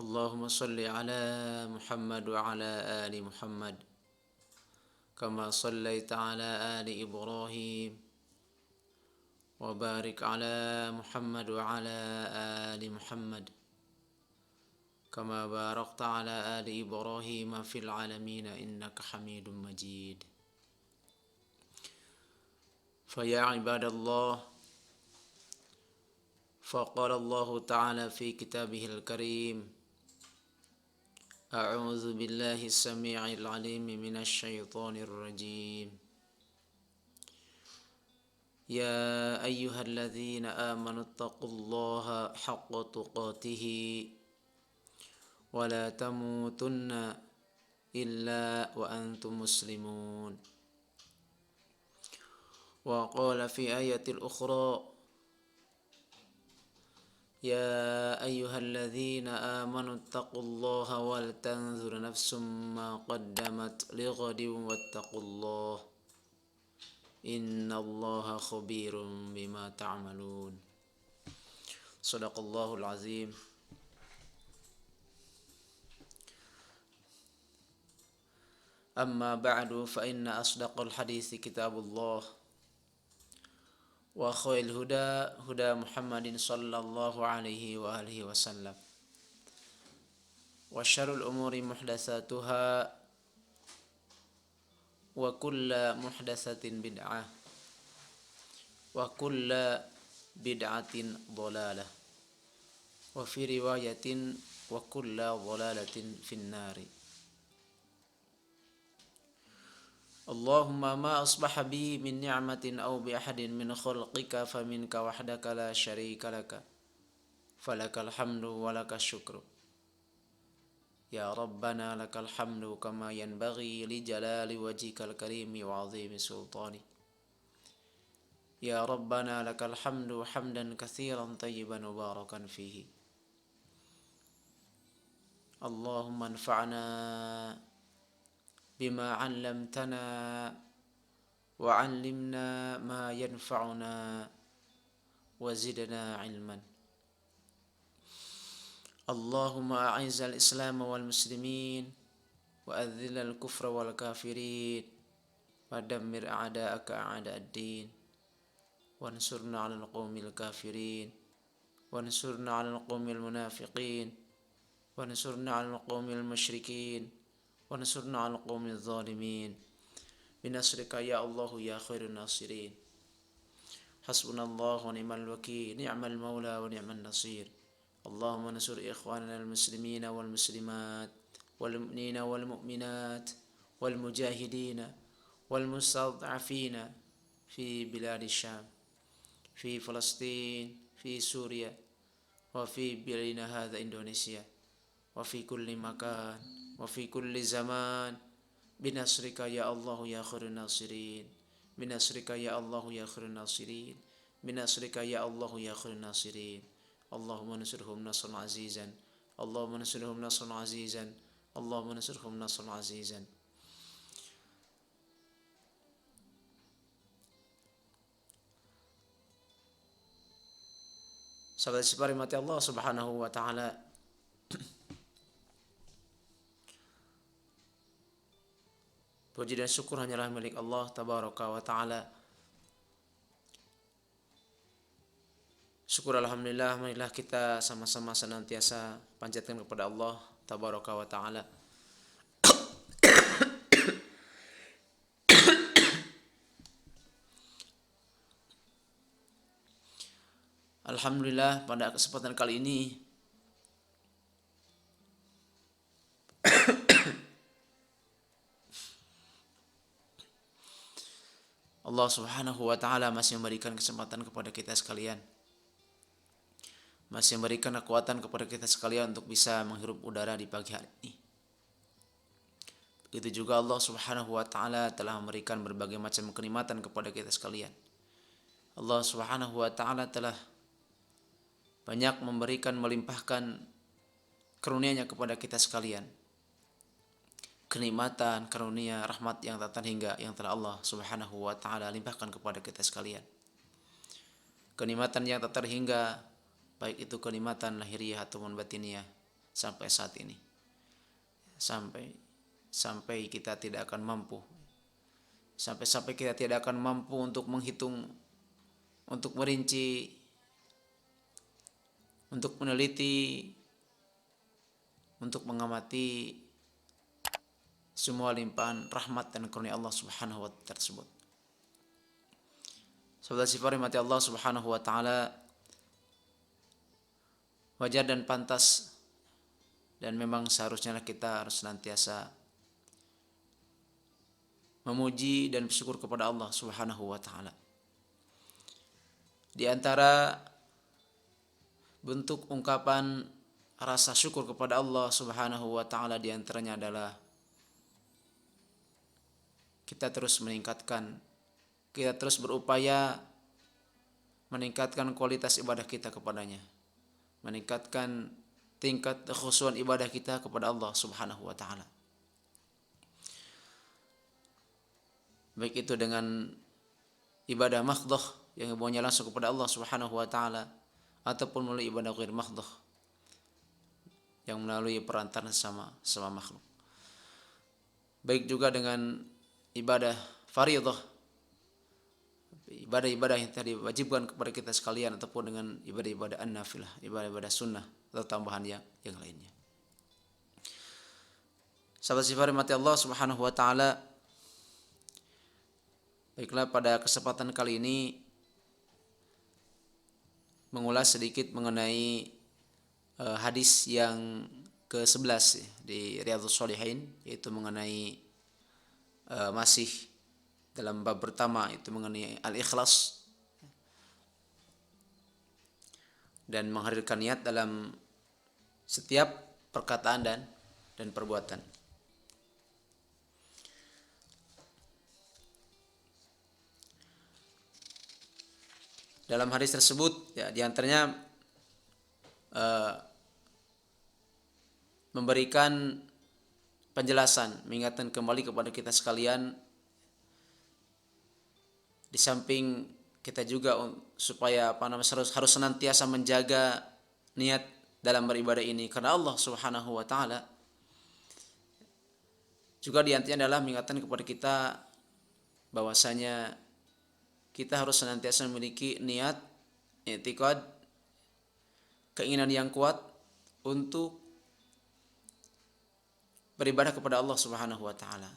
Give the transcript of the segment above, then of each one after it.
اللهم صل على محمد وعلى آل محمد كما صليت على آل إبراهيم وبارك على محمد وعلى آل محمد كما باركت على آل إبراهيم في العالمين إنك حميد مجيد. فيا عباد الله، فقال الله تعالى في كتابه الكريم: أعوذ بالله السميع العليم من الشيطان الرجيم. يا أيها الذين آمنوا اتقوا الله حق تقاته ولا تموتن إلا وأنتم مسلمون. وقال في آية الأخرى: يا أيها الذين آمنوا اتقوا الله ولتنظر نفس ما قدمت لغد واتقوا الله إن الله خبير بما تعملون. صدق الله العظيم. أما بعد فإن أصدق الحديث كتاب الله وخير الهدى هدى محمد صلى الله عليه وآله وسلم وشر الأمور محدثاتها وكل محدثة بدعة وكل بدعة ضلالة وفي رواية وكل ضلالة في النار. اللهم ما أصبح بي من نعمة أو بأحد من خلقك فمنك وحدك لا شريك لك فلك الحمد ولك الشكر يا ربنا لك الحمد كما ينبغي لجلال وجهك الكريم وعظيم سلطانك يا ربنا لك الحمد حمدا كثيرا طيبا مباركا فيه. اللهم انفعنا بما علمتنا وعلمنا ما ينفعنا وزدنا علما. اللهم أعز الإسلام والمسلمين وأذل الكفر والكافرين ودمر أعداءك أعداء الدين وانصرنا على القوم الكافرين وانصرنا على القوم المنافقين وانصرنا على القوم المشركين وانصرنا على القوم الظالمين بنصرك يا الله يا خير الناصرين. حسبنا الله ونعم الوكيل نعم المولى ونعم النصير. اللهم انصر إخواننا المسلمين والمسلمات والمؤمنين والمؤمنات والمجاهدين والمستضعفين في بلاد الشام في فلسطين في سوريا وفي بلادنا هذا إندونيسيا وفي كل مكان وفي كل زمان بنصرك يا الله يا خير الناصرين بنصرك يا الله يا خير الناصرين بنصرك يا الله يا خير الناصرين. اللهم انصرهم نصرا عزيزا اللهم انصرهم نصرا عزيزا اللهم انصرهم نصرا عزيزا. Sahabat separi mati Allah Subhanahu wa taala, puji dan syukur hanyalah milik Allah Tabaraka wa taala. Syukur alhamdulillah, marilah kita sama-sama senantiasa panjatkan kepada Allah Tabaraka wa taala. Alhamdulillah, pada kesempatan kali ini Allah Subhanahu wa taala masih memberikan kesempatan kepada kita sekalian, masih memberikan kekuatan kepada kita sekalian untuk bisa menghirup udara di pagi hari ini. Begitu juga Allah Subhanahu wa taala telah memberikan berbagai macam kenikmatan kepada kita sekalian. Allah Subhanahu wa taala telah banyak memberikan, melimpahkan karunia-Nya kepada kita sekalian. Kenikmatan, karunia, rahmat yang tak terhingga yang telah Allah Subhanahu wa taala limpahkan kepada kita sekalian. Kenikmatan yang tak terhingga, baik itu kenikmatan lahiriah ataupun batiniah, sampai saat ini. Sampai kita tidak akan mampu. Sampai kita tidak akan mampu untuk menghitung, untuk merinci, untuk meneliti, untuk mengamati semua limpahan rahmat dan karunia Allah Subhanahu wa taala tersebut. Saudara sifat rahmati Allah Subhanahu wa taala, wajar dan pantas dan memang seharusnya kita harus senantiasa memuji dan bersyukur kepada Allah Subhanahu wa taala. Di antara bentuk ungkapan rasa syukur kepada Allah Subhanahu wa taala di antaranya adalah kita terus berupaya meningkatkan kualitas ibadah kita kepadanya, meningkatkan tingkat kekhusyuan ibadah kita kepada Allah Subhanahu wa taala. Baik itu dengan ibadah mahdhah yang hubungannya langsung kepada Allah Subhanahu wa taala, ataupun melalui ibadah ghair mahdhah yang melalui perantaraan sama makhluk. Baik juga dengan ibadah fardhah, ibadah-ibadah yang tadi diwajibkan kepada kita sekalian, ataupun dengan ibadah-ibadah an-nafilah, ibadah-ibadah sunnah atau tambahan yang lainnya. Sahabat sifat rahmati Allah Subhanahu wa taala, baiklah pada kesempatan kali ini mengulas sedikit mengenai hadis yang ke-11 di Riyadhus Shalihin, yaitu mengenai masih dalam bab pertama, itu mengenai al-ikhlas dan menghadirkan niat dalam setiap perkataan dan perbuatan. Dalam hadis tersebut ya, diantaranya memberikan penjelasan, mengingatkan kembali kepada kita sekalian, di samping kita juga supaya harus senantiasa menjaga niat dalam beribadah ini karena Allah Subhanahu wa taala. Juga diantaranya adalah mengingatkan kepada kita bahwasanya kita harus senantiasa memiliki niat, i'tiqad, keinginan yang kuat untuk beribadah kepada Allah Subhanahu wa taala.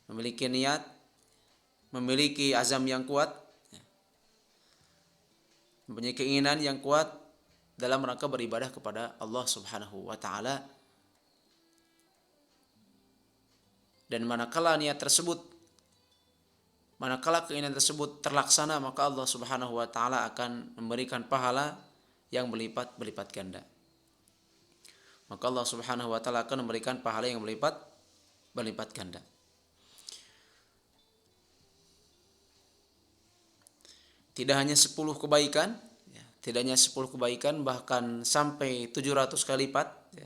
Memiliki niat, memiliki azam yang kuat, mempunyai keinginan yang kuat dalam rangka beribadah kepada Allah Subhanahu wa taala. Dan manakala keinginan tersebut terlaksana, maka Allah Subhanahu wa taala akan memberikan pahala yang berlipat ganda. Maka Allah Subhanahu wa taala akan memberikan pahala yang berlipat ganda. Tidak hanya 10 kebaikan, bahkan sampai 700 kali lipat, ya.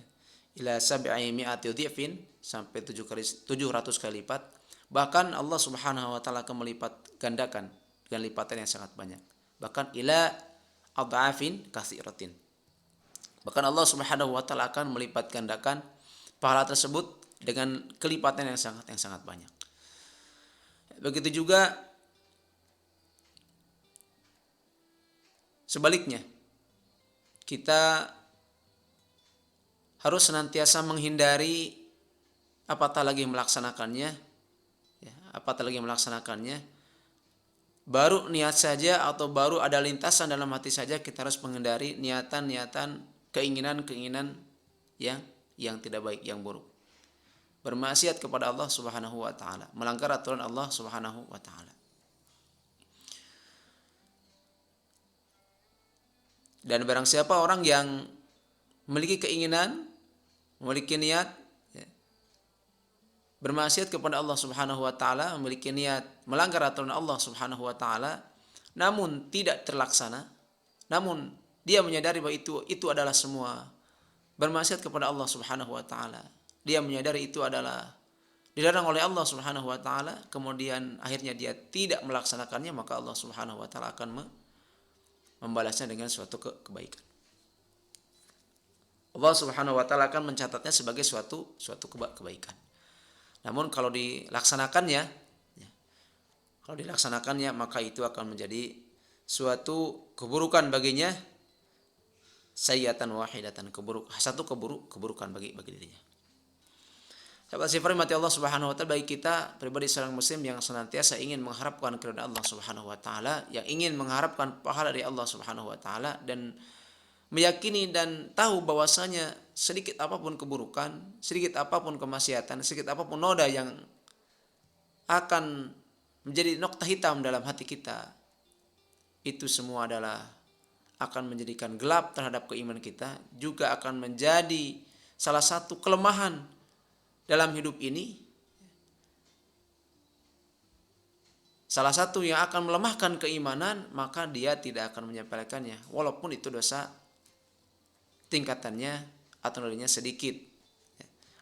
Ila sab'i mi'ati dhifin, sampai 700 kali lipat. Bahkan Allah Subhanahu wa taala akan melipat gandakan dengan lipatan yang sangat banyak. Bahkan ila adhafin katsiratin. Bahkan Allah Subhanahu wa taala akan melipat gandakan pahala tersebut dengan kelipatan yang sangat banyak. Begitu juga sebaliknya, kita harus senantiasa menghindari apatah lagi melaksanakannya, baru niat saja atau baru ada lintasan dalam hati saja, kita harus menghindari niatan-niatan, keinginan-keinginan yang tidak baik, yang buruk. Bermaksiat kepada Allah Subhanahu wa taala, melanggar aturan Allah Subhanahu wa taala. Dan barang siapa orang yang memiliki keinginan, memiliki niat bermaksiat kepada Allah Subhanahu wa taala, memiliki niat melanggar aturan Allah Subhanahu wa taala, namun tidak terlaksana, namun dia menyadari bahwa itu adalah semua bermaksiat kepada Allah Subhanahu wa taala. Dia menyadari itu adalah dilarang oleh Allah Subhanahu wa taala, kemudian akhirnya dia tidak melaksanakannya, maka Allah Subhanahu wa taala akan membalasnya dengan suatu kebaikan. Allah Subhanahu wa taala akan mencatatnya sebagai suatu kebaikan. Namun kalau dilaksanakannya, ya, maka itu akan menjadi suatu keburukan baginya, sayyatan wahidatan, keburukan bagi dirinya. Sahabat sifat mati Allah Subhanahu wa taala, bagi kita pribadi seorang muslim yang senantiasa ingin mengharapkan keridhaan Allah Subhanahu wa taala, yang ingin mengharapkan pahala dari Allah Subhanahu wa taala, dan meyakini dan tahu bahwasanya sedikit apapun keburukan, sedikit apapun kemaksiatan, sedikit apapun noda yang akan menjadi nokta hitam dalam hati kita, itu semua adalah akan menjadikan gelap terhadap keimanan kita, juga akan menjadi salah satu kelemahan dalam hidup ini, salah satu yang akan melemahkan keimanan, maka dia tidak akan menyepelekannya walaupun itu dosa tingkatannya atau nilainya sedikit,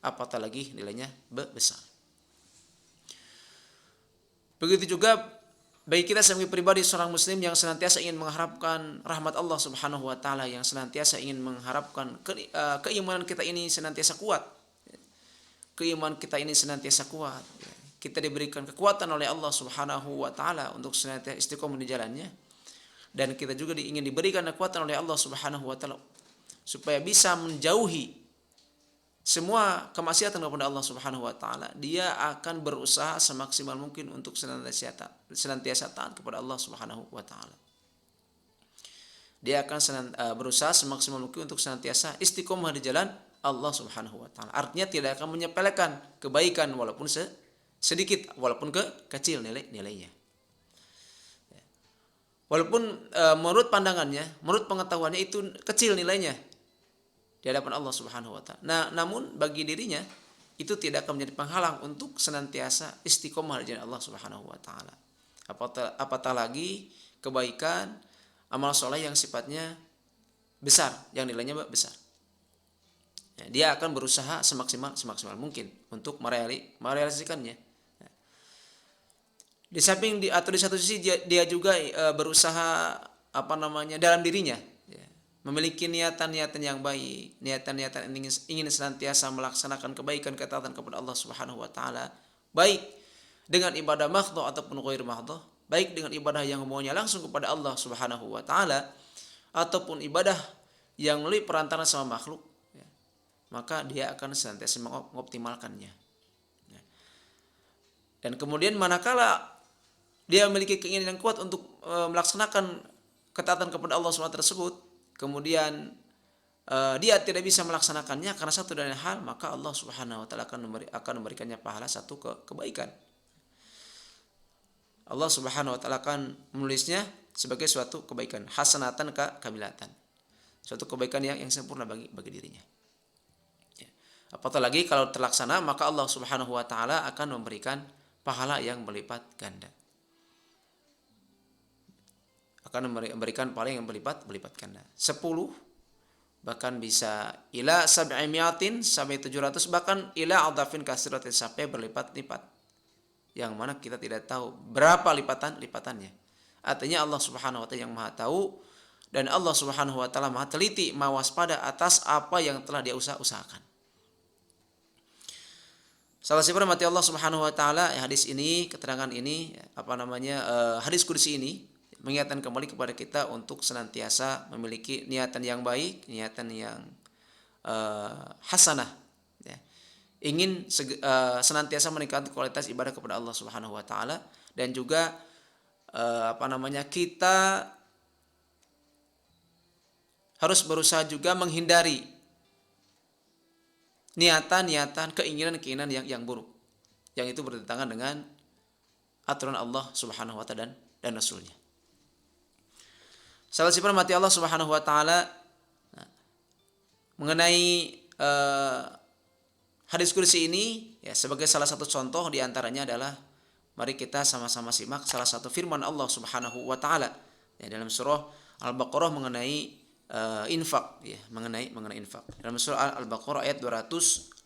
apatah lagi nilainya besar. Begitu juga bagi kita sebagai pribadi seorang muslim yang senantiasa ingin mengharapkan rahmat Allah Subhanahu wa taala, yang senantiasa ingin mengharapkan keimanan kita ini senantiasa kuat. Keimanan kita ini senantiasa kuat. Kita diberikan kekuatan oleh Allah Subhanahu wa taala untuk senantiasa istiqomah di jalannya, dan kita juga ingin diberikan kekuatan oleh Allah Subhanahu wa taala supaya bisa menjauhi semua kemaksiatan kepada Allah Subhanahu wa taala. Dia akan berusaha semaksimal mungkin untuk senantiasa taat kepada Allah Subhanahu wa taala. Dia akan berusaha semaksimal mungkin untuk senantiasa istiqomah di jalan Allah Subhanahu wa taala. Artinya tidak akan menyepelekan kebaikan walaupun sedikit, walaupun kecil nilainya. Walaupun menurut pandangannya, menurut pengetahuannya itu kecil nilainya di hadapan Allah Subhanahu wa taala. Namun bagi dirinya itu tidak akan menjadi penghalang untuk senantiasa istiqomah di jalan Allah Subhanahu wa taala. Apatah lagi kebaikan, amal soleh yang sifatnya besar, yang nilainya besar. Ya, dia akan berusaha semaksimal mungkin untuk merealisasikannya. Ya. Di samping atau di satu sisi dia juga berusaha dalam dirinya, ya, memiliki niatan-niatan yang baik, niatan-niatan ingin senantiasa melaksanakan kebaikan, ketaatan kepada Allah Subhanahu wa taala, baik dengan ibadah mahdhah ataupun ghair mahdhah, baik dengan ibadah yang hubungannya langsung kepada Allah Subhanahu wa taala ataupun ibadah yang melalui perantara sama makhluk, ya, maka dia akan senantiasa mengoptimalkannya. Ya. Dan kemudian manakala dia memiliki keinginan yang kuat untuk melaksanakan ketaatan kepada Allah SWT tersebut, kemudian dia tidak bisa melaksanakannya karena satu dan lain hal, maka Allah Subhanahu wa taala akan memberikannya pahala satu kebaikan. Allah Subhanahu wa taala akan menulisnya sebagai suatu kebaikan, hasanatan kamilatan. Suatu kebaikan yang sempurna bagi dirinya. Ya. Apatah lagi kalau terlaksana, maka Allah Subhanahu wa taala akan memberikan pahala yang berlipat ganda. Akan memberikan pahala yang berlipat ganda. 10, bahkan bisa ila sab'imiatin, sampai 700, bahkan ila adafin kasiratin, sampai berlipat-lipat, yang mana kita tidak tahu berapa lipatannya. Artinya Allah Subhanahu wa taala yang Maha tahu, dan Allah Subhanahu wa taala Maha teliti, Maha waspada atas apa yang telah dia usahakan. Salah sifat mati Allah Subhanahu wa taala, hadis ini, keterangan ini, hadis kursi ini mengingatkan kembali kepada kita untuk senantiasa memiliki niatan yang baik, niatan yang hasanah, ya. Ingin senantiasa meningkatkan kualitas ibadah kepada Allah Subhanahu wa taala, dan juga kita harus berusaha juga menghindari niatan-niatan, keinginan-keinginan yang buruk, yang itu bertentangan dengan aturan Allah Subhanahu wa taala dan Rasulnya. Salah sifat mati Allah Subhanahu wa taala mengenai hadis kursi ini, ya, sebagai salah satu contoh diantaranya adalah, mari kita sama-sama simak salah satu firman Allah Subhanahu wa taala, ya, dalam surah Al-Baqarah mengenai infak, ya, mengenai infak. Dalam surah Al-Baqarah ayat 261.